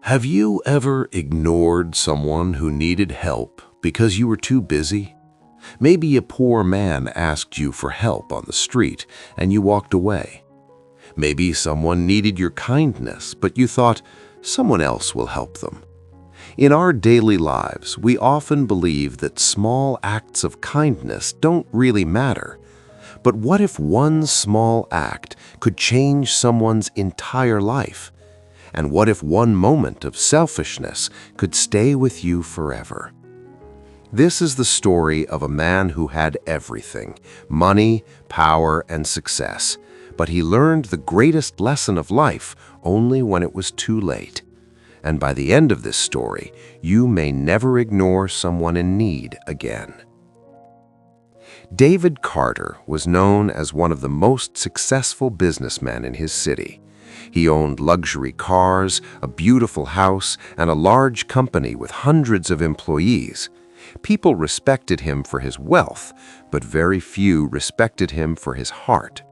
Have you ever ignored someone who needed help because you were too busy? Maybe a poor man asked you for help on the street and you walked away. Maybe someone needed your kindness, but you thought someone else will help them. In our daily lives, we often believe that small acts of kindness don't really matter. But what if one small act could change someone's entire life? And what if one moment of selfishness could stay with you forever? This is the story of a man who had everything: money, power, and success. But he learned the greatest lesson of life only when it was too late. And by the end of this story, you may never ignore someone in need again. David Carter was known as one of the most successful businessmen in his city. He owned luxury cars, a beautiful house, and a large company with hundreds of employees. People respected him for his wealth, but very few respected him for his heart.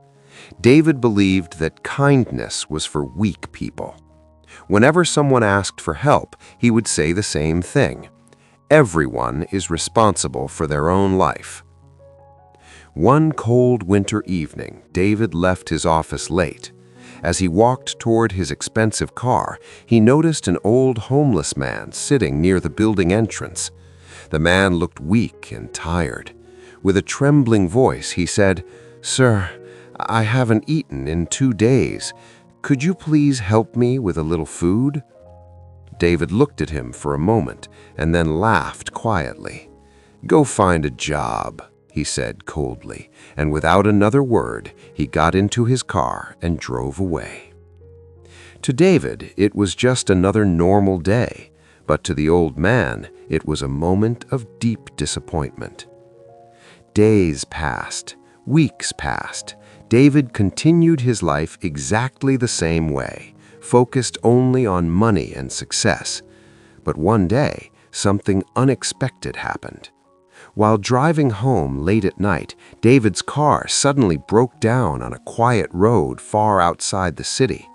David believed that kindness was for weak people. Whenever someone asked for help, he would say the same thing: everyone is responsible for their own life. One cold winter evening, David left his office late. As he walked toward his expensive car, he noticed an old homeless man sitting near the building entrance. The man looked weak and tired. With a trembling voice, he said, "Sir, I haven't eaten in 2 days. Could you please help me with a little food?" David looked at him for a moment and then laughed quietly. "Go find a job," he said coldly, and without another word, he got into his car and drove away. To David, it was just another normal day, but to the old man, it was a moment of deep disappointment. Days passed, weeks passed. David continued his life exactly the same way, focused only on money and success. But one day, something unexpected happened. While driving home late at night, David's car suddenly broke down on a quiet road far outside the city.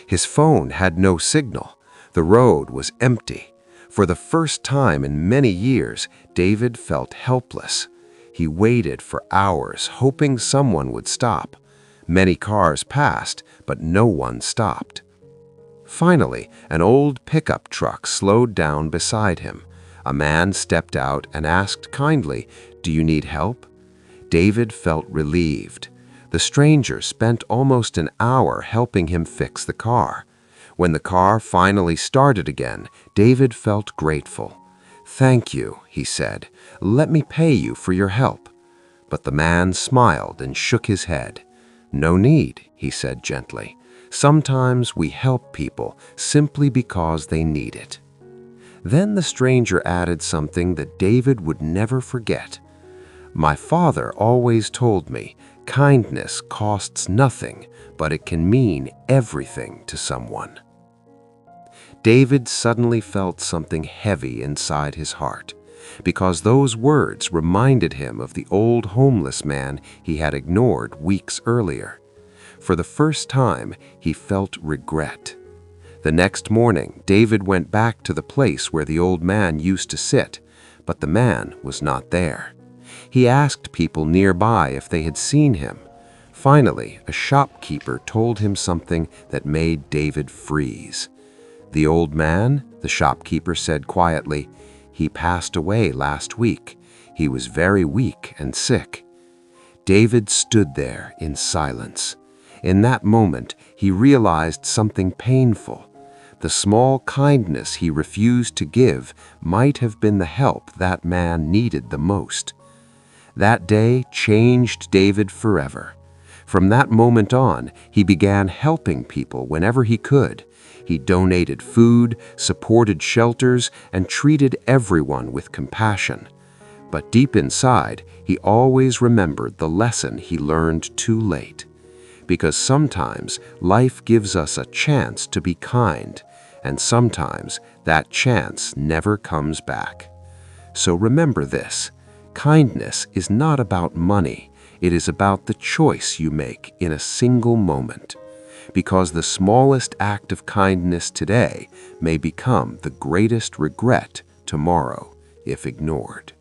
His phone had no signal. The road was empty. For the first time in many years, David felt helpless. He waited for hours, hoping someone would stop. Many cars passed, but no one stopped. Finally, an old pickup truck slowed down beside him. A man stepped out and asked kindly, "Do you need help?" David felt relieved. The stranger spent almost an hour helping him fix the car. When the car finally started again, David felt grateful. "Thank you," he said. "Let me pay you for your help." But the man smiled and shook his head. "No need," he said gently. "Sometimes we help people simply because they need it." Then the stranger added something that David would never forget. "My father always told me, kindness costs nothing, but it can mean everything to someone." David suddenly felt something heavy inside his heart, because those words reminded him of the old homeless man he had ignored weeks earlier. For the first time, he felt regret. The next morning, David went back to the place where the old man used to sit, but the man was not there. He asked people nearby if they had seen him. Finally, a shopkeeper told him something that made David freeze. "The old man," the shopkeeper said quietly, "he passed away last week. He was very weak and sick." David stood there in silence. In that moment, he realized something painful. The small kindness he refused to give might have been the help that man needed the most. That day changed David forever. From that moment on, he began helping people whenever he could. He donated food, supported shelters, and treated everyone with compassion. But deep inside, he always remembered the lesson he learned too late. Because sometimes life gives us a chance to be kind, and sometimes that chance never comes back. So remember this: kindness is not about money. It is about the choice you make in a single moment. because the smallest act of kindness today may become the greatest regret tomorrow if ignored.